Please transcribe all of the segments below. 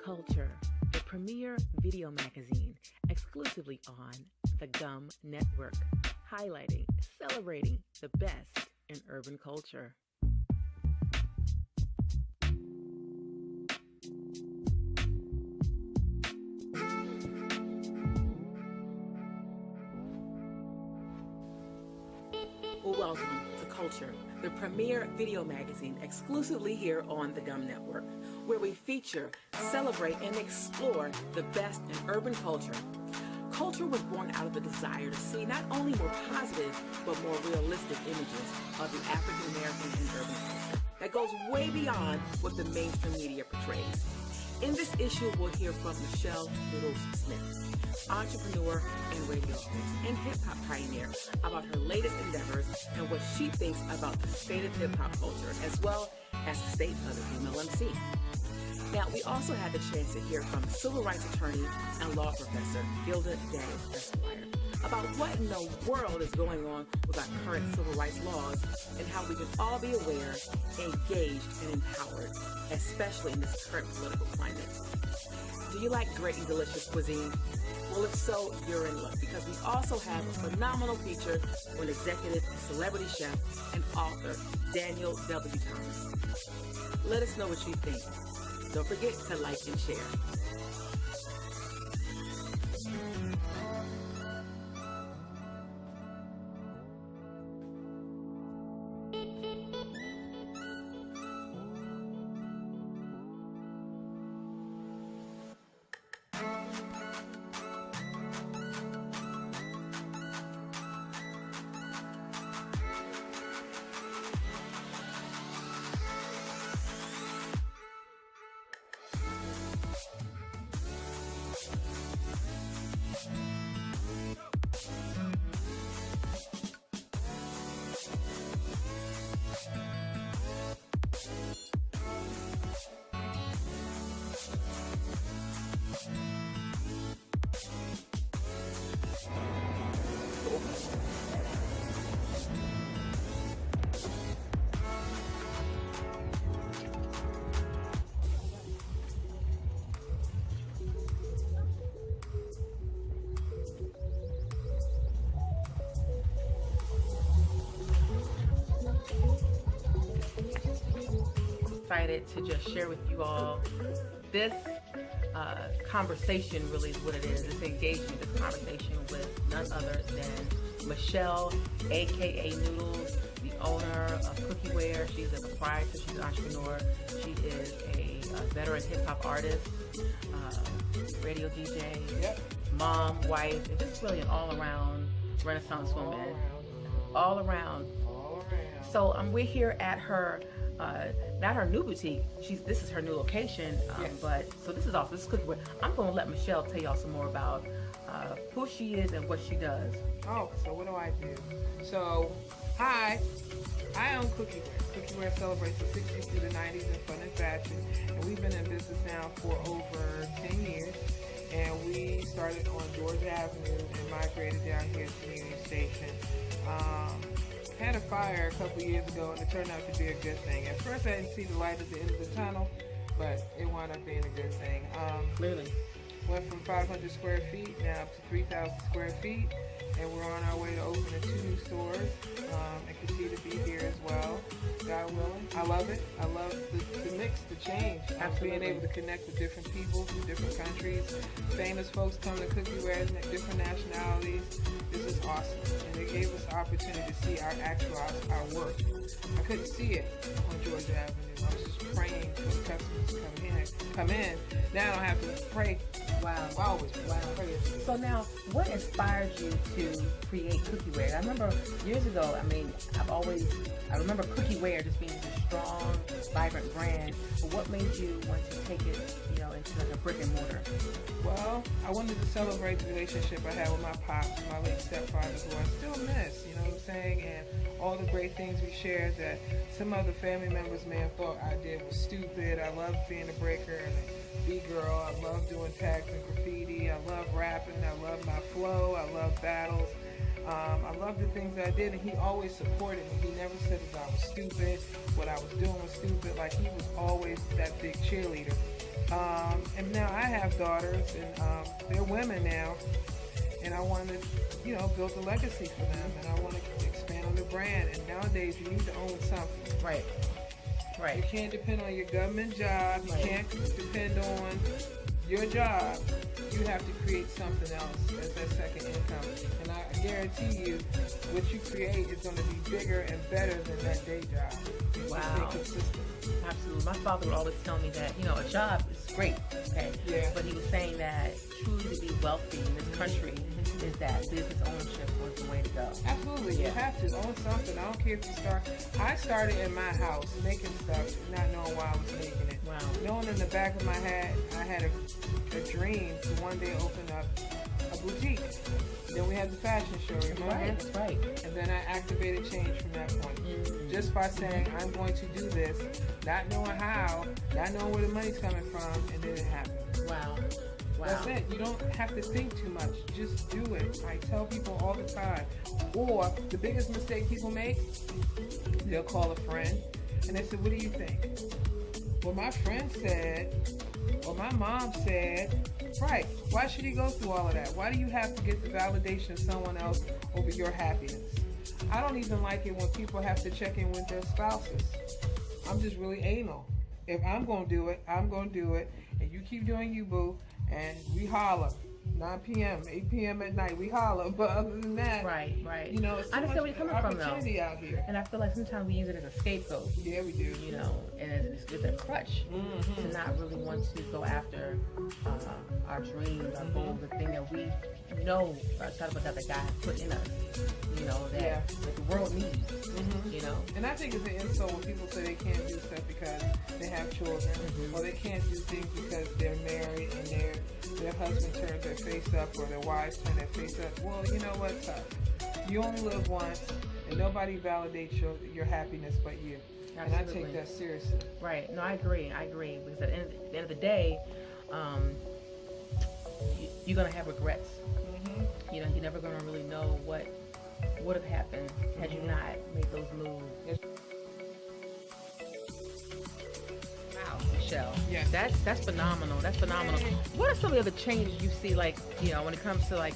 Culture, the premier video magazine exclusively on the G.U.M network, highlighting, celebrating the best in urban culture. Welcome to Culture, the premier video magazine exclusively here on the G.U.M network, where we feature, celebrate, and explore the best in urban culture. Culture was born out of the desire to see not only more positive, but more realistic images of the African American and urban culture that goes way beyond what the mainstream media portrays. In this issue, we'll hear from Michelle Noodles Smith, entrepreneur and radio host and hip-hop pioneer, about her latest endeavors and what she thinks about the state of hip-hop culture, as well as the state of the female MC. Now, we also had the chance to hear from civil rights attorney and law professor Gilda Esquire about what in the world is going on with our current civil rights laws and how we can all be aware, engaged, and empowered, especially in this current political climate. Do you like great and delicious cuisine? Well, if so, you're in luck, because we also have a phenomenal feature on executive and celebrity chef and author Daniel W. Thomas. Let us know what you think. Don't forget to like and share. Excited to just share with you all this conversation. Really is what it is. It's engaging this conversation with none other than Michelle, aka Noodles, the owner of Cookieware. She's a proprietor, she's an entrepreneur, she is a veteran hip-hop artist, radio DJ, mom, wife, and just really an all-around Renaissance woman. All around. So we're here at her not her new boutique. This is her new location. Yes. But so this is Cookieware. I'm going to let Michelle tell y'all some more about who she is and what she does. Oh, so what do I do? So, hi, I own Cookieware. Cookieware celebrates the 60s through the 90s in fun and fashion, and we've been in business now for over 10 years. And we started on Georgia Avenue and migrated down here to Union Station. Had a fire a couple years ago, and it turned out to be a good thing. At first, I didn't see the light at the end of the tunnel, but it wound up being a good thing. Clearly. Went from 500 square feet now up to 3,000 square feet, and we're on our way to opening 2 new stores and continue to be here as well, God willing. I love it. I love the mix, the change. Being able to connect with different people from different countries. Famous folks come to Cookieware, different nationalities. This is awesome. And it gave us the opportunity to see our work. I couldn't see it on Georgia Avenue. I was just praying for the customers to come in. Now I don't have to pray. Wow. Wow. So now, what inspired you to create Cookieware? I remember years ago, I remember Cookieware just being a strong, vibrant brand, but what made you want to take it, into like a brick and mortar? Well, I wanted to celebrate the relationship I had with my pops, my late stepfather, who I still miss, you know what I'm saying? And all the great things we shared that some other family members may have thought I did was stupid. I loved being a breaker and a B-girl. I love doing tags and graffiti. I love rapping. I love my flow. I love battles. I love the things that I did, and he always supported me. He never said that I was stupid, what I was doing was stupid. Like, he was always that big cheerleader. And now I have daughters, and they're women now, and I want to, you know, build a legacy for them, and I want to expand on the brand. And nowadays, you need to own something. Right. Right. You can't depend on your government job. You can't depend on your job. You have to create something else as that second income. And I guarantee you, what you create is going to be bigger and better than that day job. Wow. Stay consistent. Absolutely. My father would always tell me that, you know, a job is great, okay? Yeah. But he was saying that truly to be wealthy in this country is that business ownership was the way to go. Absolutely. Yeah. You have to own something. I don't care if you start. I started in my house making stuff, not knowing why I was making it. Wow. Knowing in the back of my head, I had a dream to one day open up a boutique. Then we had the fashion show, remember? Right, that's right. And then I activated change from that point. Mm-hmm. Just by saying, I'm going to do this, not knowing how, not knowing where the money's coming from, and then it happened. Wow. Wow. That's it. You don't have to think too much. Just do it. I tell people all the time. Or the biggest mistake people make, they'll call a friend, and they say, what do you think? Well, my friend said, or my mom said, right, why should you go through all of that? Why do you have to get the validation of someone else over your happiness? I don't even like it when people have to check in with their spouses. I'm just really anal. If I'm going to do it, I'm going to do it. And you keep doing you, boo. And we holler. 9 p.m., 8 p.m. at night, we holler. But other than that, right. you know, it's I understand where you're coming from, though. Opportunity out here. And I feel like sometimes we use it as a scapegoat. Yeah, we do. You know, and it's a crutch to not really want to go after our dreams, our goals, the thing that we know, something that God has put in us. You know, that the world needs. You know, and I think it's an insult when people say they can't do stuff because they have children, or they can't do things because they're married and their husband turns their face up, or their wives turn their face up. Well, you know what, tough. You only live once, and nobody validates your happiness but you. Absolutely. And I take that seriously. Right. No, I agree. Because at the end of the day, you're gonna have regrets. You know, you're never gonna really know what would have happened had you not made those moves. Wow, Michelle. Yes. That's phenomenal. That's phenomenal. What are some of the other changes you see, like, you know, when it comes to like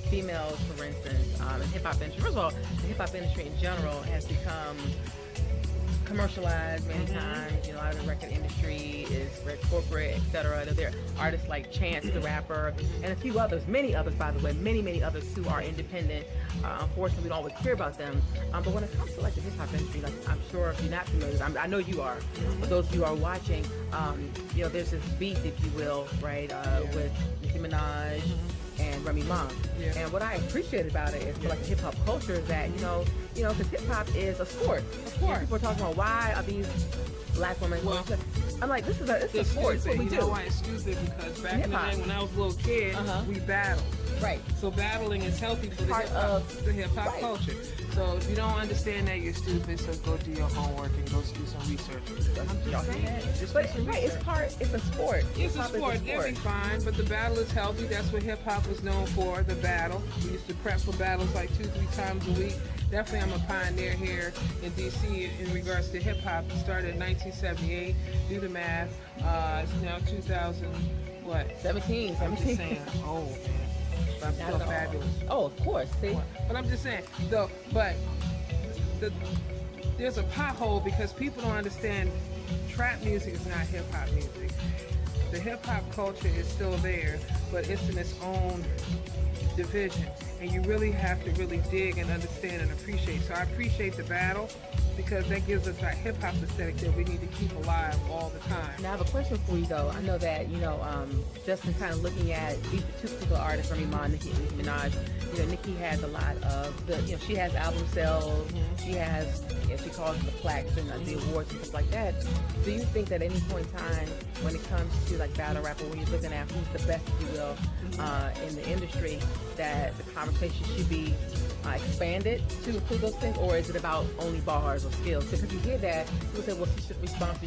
females, for instance, in hip hop industry? First of all, the hip hop industry in general has become commercialized many times. You know, a lot of the record industry is very corporate, etc. There are artists like Chance the Rapper and a few others, many others, by the way, many others who are independent. Unfortunately, we don't always hear about them. But when it comes to like the hip hop industry, like, I'm sure if you're not familiar, I know you are, but those of you who are watching, you know, there's this beef, if you will, right, with Nicki Minaj and Remy Ma. And what I appreciate about it is, for like the hip hop culture, is that, you know, because hip hop is a sport. Of course. People are talking about, why are these black women? Well, I'm like, it's a sport. It's what we do. You know why it's stupid? Because back in the day when I was a little kid, we battled. Right. So battling is healthy for the hip hop culture. So if you don't understand that, you're stupid. So go do your homework and go do some research. I'm just saying. It's a sport. It's a sport. It'll be fine, but the battle is healthy. That's what hip hop was known for. The battle. We used to prep for battles like 2-3 times a week. Definitely, I'm a pioneer here in D.C. in regards to hip hop. It started in 1978. Do the math. It's now 2000. What? 17. I'm just saying. Oh man. But I'm still fabulous. Oh, of course. See? But I'm just saying, there's a pothole because people don't understand trap music is not hip hop music. The hip hop culture is still there, but it's in its own division. And you really have to really dig and understand and appreciate. So I appreciate the battle, because that gives us that hip hop aesthetic that we need to keep alive all the time. Now I have a question for you, though. I know that, just in kind of looking at these two particular artists, Remy Ma and Nicki Minaj, Nicki has a lot of she has album sales, she has, she calls it the plaques and the awards and stuff like that. Do you think that at any point in time, when it comes to like battle rapper, when you're looking at who's the best, if you will, in the industry, that the conversation should be expanded to include those things, or is it about only bars or skills? Because you hear that, people say, well, she should respond,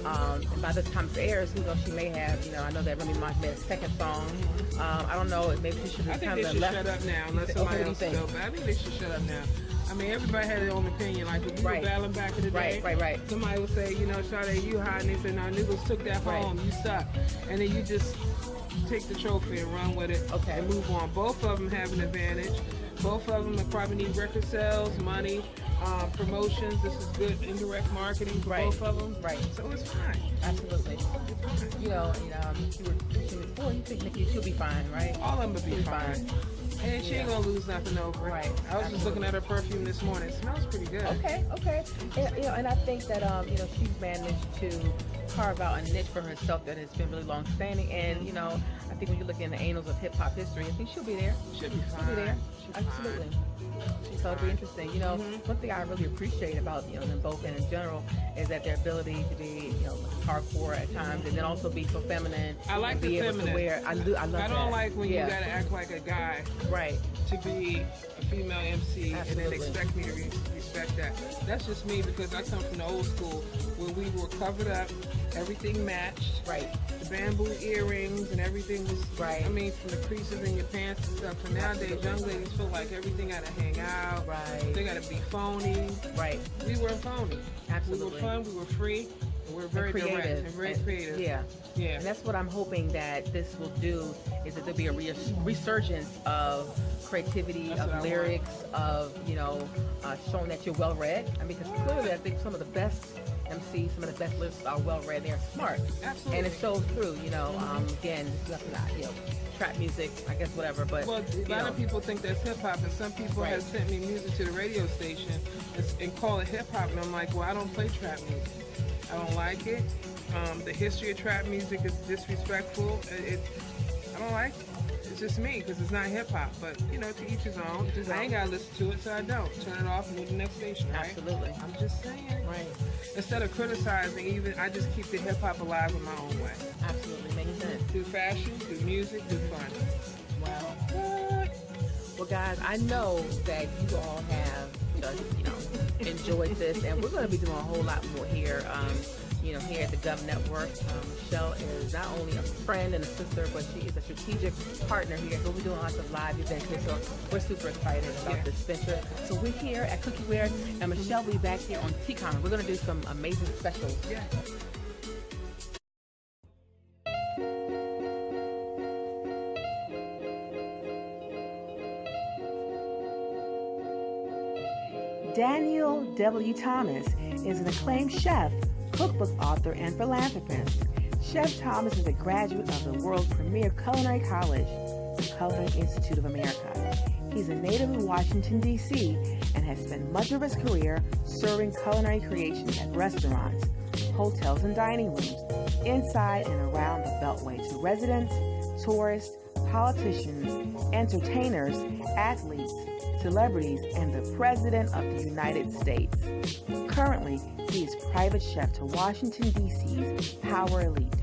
on. And by the time it airs, who knows, she may have, I know that Remy Ma made a second song. I don't know, maybe she should I have think kind they of should left. shut up now, unless somebody else go. But I think they should shut up now. I mean, everybody had their own opinion. Like, if we were battling back in the day, right. somebody would say, Sade, you hot, and they say, no, Noodles took that home, you suck. And then you just take the trophy and run with it and move on. Both of them have an advantage. Both of them probably need record sales, money, promotions. This is good indirect marketing for both of them. Right. So it's fine. Absolutely. It's fine. You were preaching before. You think Nikki, she'll be fine, right? All of them will be fine. And she ain't gonna lose nothing over it. Right. I was just looking at her perfume this morning. It smells pretty good. Okay. And I think that she's managed to carve out a niche for herself that has been really long standing. And I think when you look in the annals of hip hop history, I think she'll be there. She'll be fine. She'll be there. She's Absolutely. Fine. So it'll be interesting. One thing I really appreciate about them both and in general is that their ability to be hardcore at times and then also be so feminine. I like the feminine. I love that. I don't like when you gotta act like a guy. Right. To be a female MC. Absolutely. And then expect me to respect that. That's just me because I come from the old school where we were covered up, everything matched. Right. The bamboo earrings and everything was right. I mean, from the creases in your pants and stuff. And nowadays, young ladies feel like everything gotta hang out. Right. They gotta be phony. Right. We weren't phony. Absolutely. We were fun. We were free. We're very direct and very creative. Yeah. And that's what I'm hoping that this will do, is that there'll be a resurgence of creativity, of lyrics, of, showing that you're well-read. I mean, because clearly I think some of the best MCs, some of the best lyrics are well-read, they're smart. Absolutely. And it shows through, again, trap music, I guess, whatever, but... Well, a lot of people think that's hip-hop, and some people have sent me music to the radio station and call it hip-hop, and I'm like, well, I don't play trap music. I don't like it. The history of trap music is disrespectful. I don't like it. It's just me, because it's not hip-hop, but, to each his own. I ain't got to listen to it, so I don't. Turn it off and move to the next station, right? Absolutely. I'm just saying. Right. Instead of criticizing, I just keep the hip-hop alive in my own way. Absolutely. Makes sense. Through fashion, through music, through fun. Wow. Well, guys, I know that you all have, enjoyed this, and we're going to be doing a whole lot more here. Here at the G.U.M Network. Michelle is not only a friend and a sister, but she is a strategic partner here. So we're doing lots of live events here. So we're super excited about this venture. So we're here at Cookieware, and Michelle will be back here on TCon. We're going to do some amazing specials. Yeah. Daniel W. Thomas is an acclaimed chef, cookbook author, and philanthropist. Chef Thomas is a graduate of the world's premier culinary college, the Culinary Institute of America. He's a native of Washington, D.C., and has spent much of his career serving culinary creations at restaurants, hotels, and dining rooms inside and around the Beltway to residents, tourists, politicians, entertainers, athletes, celebrities, and the President of the United States. Currently, he is private chef to Washington, D.C.'s Power Elite.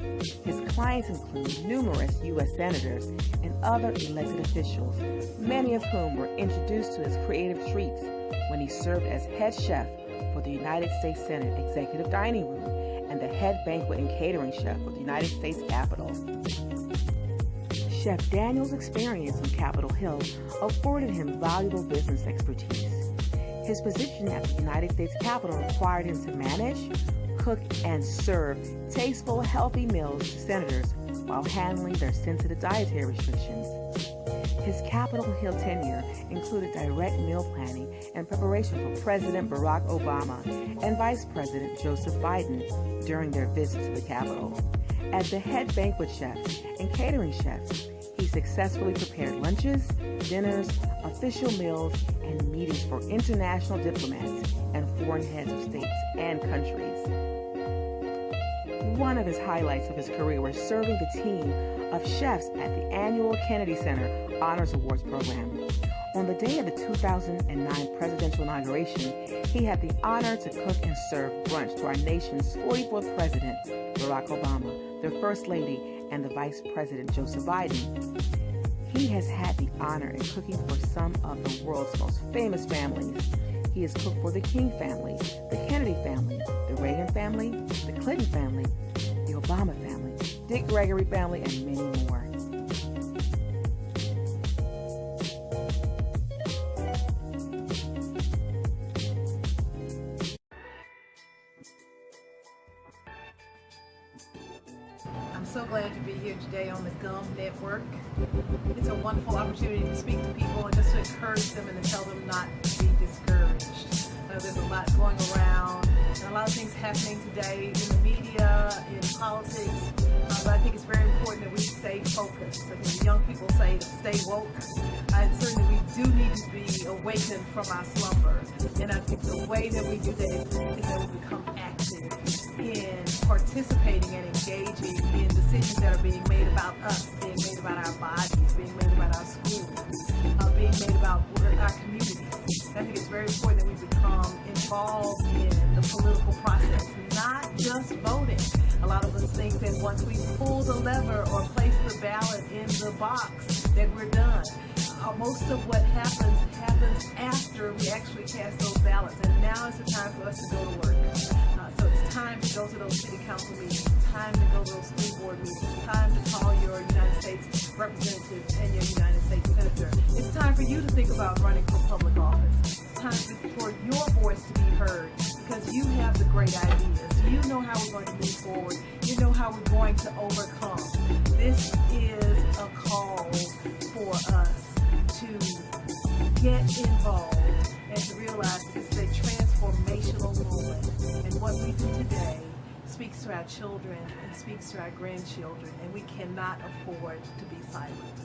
His clients include numerous U.S. senators and other elected officials, many of whom were introduced to his creative treats when he served as head chef for the United States Senate Executive Dining Room and the head banquet and catering chef for the United States Capitol. Chef Daniel's experience on Capitol Hill afforded him valuable business expertise. His position at the United States Capitol required him to manage, cook, and serve tasteful, healthy meals to senators while handling their sensitive dietary restrictions. His Capitol Hill tenure included direct meal planning and preparation for President Barack Obama and Vice President Joseph Biden during their visits to the Capitol. As the head banquet chef and catering chef, he successfully prepared lunches, dinners, official meals, and meetings for international diplomats and foreign heads of states and countries. One of his highlights of his career was serving the team of chefs at the annual Kennedy Center Honors Awards program. On the day of the 2009 presidential inauguration, he had the honor to cook and serve brunch to our nation's 44th president, Barack Obama, their First Lady, and the Vice President, Joseph Biden. He has had the honor in cooking for some of the world's most famous families, He has cooked for the King family, the Kennedy family, the Reagan family, the Clinton family, the Obama family, Dick Gregory family, and many more. I'm so glad to be here today on the G.U.M network. It's a wonderful opportunity to speak to people and just to encourage them and to tell them not to be discouraged. There's a lot going around and a lot of things happening today in the media, in politics, but I think it's very important that we stay focused. Like the young people say, to stay woke. And certainly we do need to be awakened from our slumbers. And I think the way that we do that is that we become active in participating and engaging in decisions that are being made about us, being made about our bodies, being made about our schools, being made about our communities. I think it's very important that we become involved in the political process, not just voting. A lot of us think that once we pull the lever or place the ballot in the box that we're done. Most of what happens after we actually cast those ballots, and now is the time for us to go to work. So it's time to go to those city council meetings, it's time to go to those school board meetings, it's time to call your United States representative and your United States senator. It's time for you to think about running for public office. It's time for your voice to be heard, because you have the great ideas. You know how we're going to move forward. You know how we're going to overcome. This is a call for us to get involved and to realize that this is a transformational moment. And what we do today speaks to our children and speaks to our grandchildren, and we cannot afford to be silent.